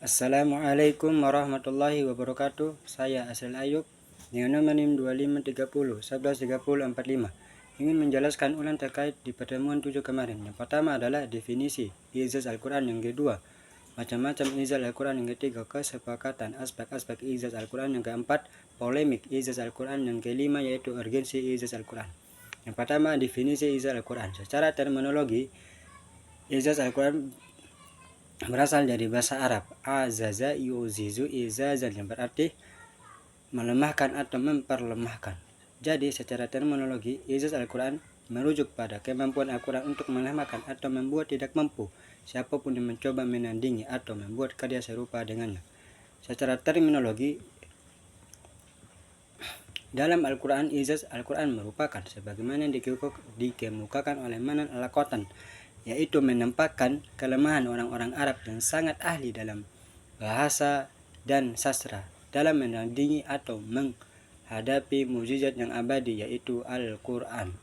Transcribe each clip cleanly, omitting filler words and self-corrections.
Assalamualaikum warahmatullahi wabarakatuh. Saya Asel Ayub dengan nomor NIM 2530 113045 ingin menjelaskan ulang terkait di pertemuan 7 kemarin. Yang pertama adalah definisi i'jaz Al-Quran, yang kedua macam-macam i'jaz Al-Quran, yang ketiga kesepakatan aspek-aspek i'jaz Al-Quran, yang keempat polemik i'jaz Al-Quran, yang kelima yaitu urgensi i'jaz Al-Quran. Yang pertama, definisi i'jaz Al-Quran. Secara terminologi, i'jaz Al-Quran berasal dari bahasa Arab azaza yuzizu izazan, yang berarti melemahkan atau memperlemahkan. Jadi secara terminologi, i'jaz Al-Quran merujuk pada kemampuan Al-Quran untuk melemahkan atau membuat tidak mampu siapapun yang mencoba menandingi atau membuat karya serupa dengannya. Secara terminologi, dalam Al-Quran, i'jaz Al-Quran merupakan sebagaimana dikemukakan oleh Manan Al-Qatan, yaitu menampakkan kelemahan orang-orang Arab yang sangat ahli dalam bahasa dan sastra dalam menandingi atau menghadapi mukjizat yang abadi, yaitu Al-Quran.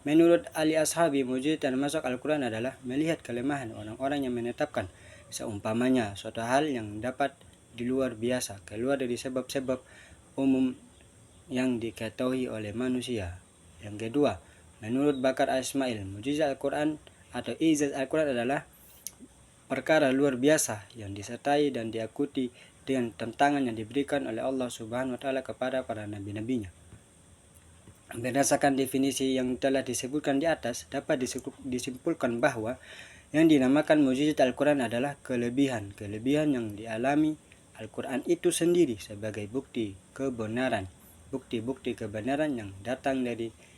Menurut ahli ashabi, mukjizat yang masuk Al-Quran adalah melihat kelemahan orang-orang yang menetapkan seumpamanya suatu hal yang dapat di luar biasa, keluar dari sebab-sebab umum yang diketahui oleh manusia. Yang kedua, menurut Bakar Ismail, mukjizat Al-Quran atau i'jaz Al-Quran adalah perkara luar biasa yang disertai dan diikuti dengan tantangan yang diberikan oleh Allah Subhanahu wa Ta'ala kepada para nabi-nabinya. Berdasarkan definisi yang telah disebutkan di atas, dapat disimpulkan bahwa yang dinamakan mukjizat Al-Quran adalah kelebihan yang dialami Al-Quran itu sendiri sebagai bukti-bukti kebenaran yang datang dari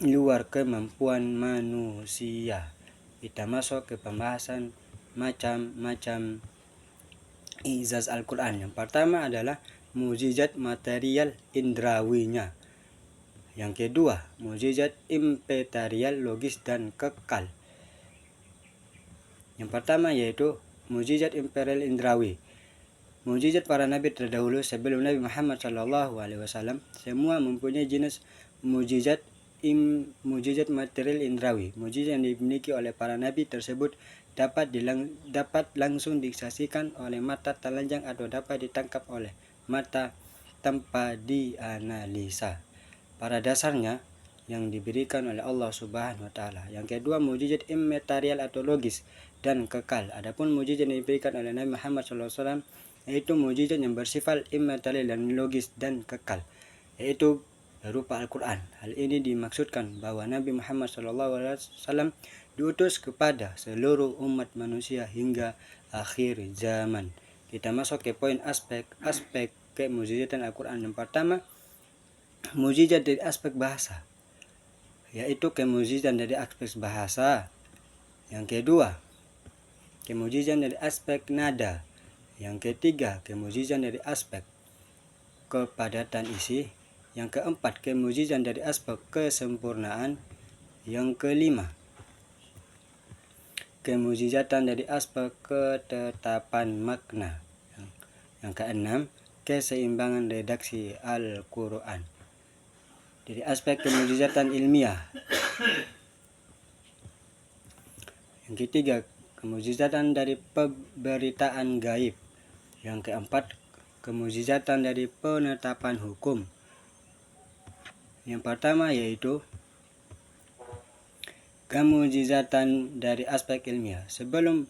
luar kemampuan manusia. Kita masuk ke pembahasan macam-macam i'jaz Al-Quran. Yang pertama adalah mukjizat material indrawinya. Yang kedua, mukjizat immaterial logis dan kekal. Yang pertama yaitu mukjizat imperial indrawi. Mukjizat para nabi terdahulu sebelum Nabi Muhammad SAW semua mempunyai jenis mukjizat material indrawi. Mukjizat yang dimiliki oleh para nabi tersebut dapat langsung disaksikan oleh mata telanjang atau dapat ditangkap oleh mata tanpa dianalisa. Pada dasarnya yang diberikan oleh Allah Subhanahu wa Ta'ala. Yang kedua, mukjizat immaterial atau logis dan kekal. Adapun mukjizat yang diberikan oleh Nabi Muhammad SAW yaitu mukjizat yang bersifat immaterial dan logis dan kekal, yaitu berupa Al-Quran. Hal ini dimaksudkan bahwa Nabi Muhammad SAW diutus kepada seluruh umat manusia hingga akhir zaman. Kita masuk ke poin aspek kemukjizatan Al-Quran. Yang pertama, mukjizat dari aspek bahasa, yaitu kemukjizatan dari aspek bahasa. Yang kedua, kemukjizatan dari aspek nada. Yang ketiga, kemukjizatan dari aspek kepadatan isi. Yang keempat, kemukjizatan dari aspek kesempurnaan. Yang kelima, kemukjizatan dari aspek ketetapan makna. Yang keenam, keseimbangan redaksi Al-Quran. Dari aspek kemukjizatan ilmiah. Yang ketiga, kemukjizatan dari pemberitaan gaib. Yang keempat, kemukjizatan dari penetapan hukum. Yang pertama yaitu kemukjizatan dari aspek ilmiah. Sebelum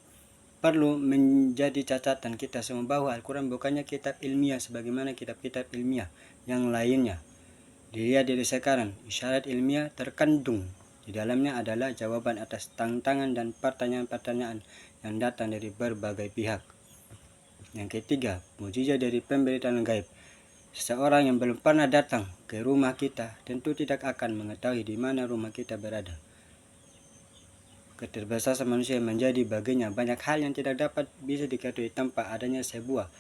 perlu menjadi catatan kita semua bahwa Al-Quran bukannya kitab ilmiah sebagaimana kitab-kitab ilmiah yang lainnya. Dilihat dari sekarang, isyarat ilmiah terkandung di dalamnya adalah jawaban atas tantangan dan pertanyaan-pertanyaan yang datang dari berbagai pihak. Yang ketiga, mukjizat dari pemberitaan gaib. Seseorang yang belum pernah datang ke rumah kita tentu tidak akan mengetahui di mana rumah kita berada. Keterbatasan manusia menjadi baginya banyak hal yang tidak dapat bisa diketahui tanpa adanya sebuah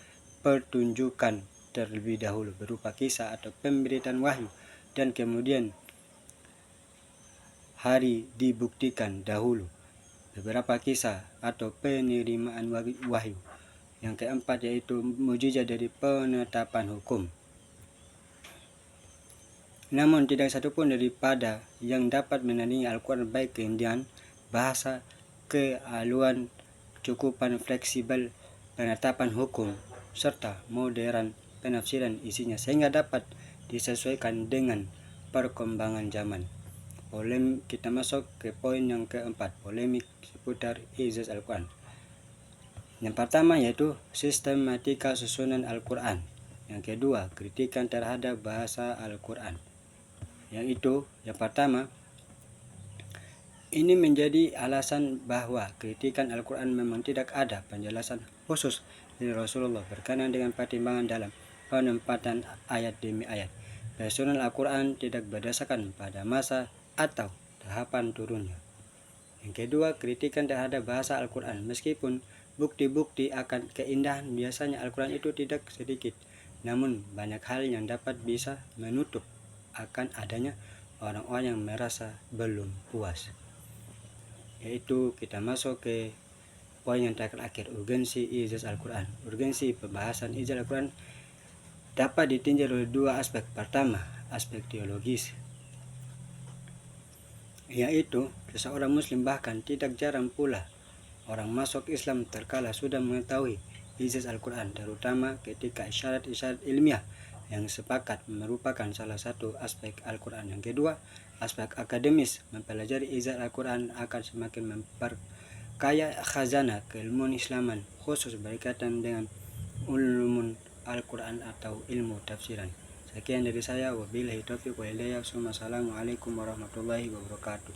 pertunjukan terlebih dahulu berupa kisah atau pemberitaan wahyu, dan kemudian hari dibuktikan dahulu beberapa kisah atau penerimaan wahyu. Yang keempat yaitu mukjizat dari penetapan hukum. Namun tidak satupun daripada yang dapat menandingi Al-Quran baik keindahan bahasa, kealuan, cukupan fleksibel, penetapan hukum, serta modern penafsiran isinya sehingga dapat disesuaikan dengan perkembangan zaman. Kita masuk ke poin yang keempat, polemik seputar ijaz Al-Quran. Yang pertama yaitu sistematika susunan Al-Quran. Yang kedua, kritikan terhadap bahasa Al-Quran. Yang pertama, ini menjadi alasan bahwa kritikan Al-Quran memang tidak ada penjelasan khusus dari Rasulullah berkenaan dengan pertimbangan dalam penempatan ayat demi ayat. Penyusunan Al-Quran tidak berdasarkan pada masa atau tahapan turunnya. Yang kedua, kritikan terhadap bahasa Al-Quran. Meskipun bukti-bukti akan keindahan biasanya Al-Quran itu tidak sedikit, namun banyak hal yang dapat bisa menutup akan adanya orang-orang yang merasa belum puas. Yaitu kita masuk ke poin yang terakhir, urgensi ijaz Al-Quran. Urgensi pembahasan ijaz Al-Quran dapat ditinjau oleh dua aspek. Pertama, aspek teologis, yaitu seseorang muslim bahkan tidak jarang pula orang masuk Islam terkala sudah mengetahui ijaz Al-Quran, terutama ketika isyarat-isyarat ilmiah yang sepakat merupakan salah satu aspek Al-Quran. Yang kedua, aspek akademis. Mempelajari ijaz Al-Quran akan semakin memperkaya khazanah keilmuan Islaman, khusus berkaitan dengan ulumul Al-Quran atau ilmu tafsiran. Sekian dari saya, wabillahi taufiq wa hidayah. Assalamualaikum warahmatullahi wabarakatuh.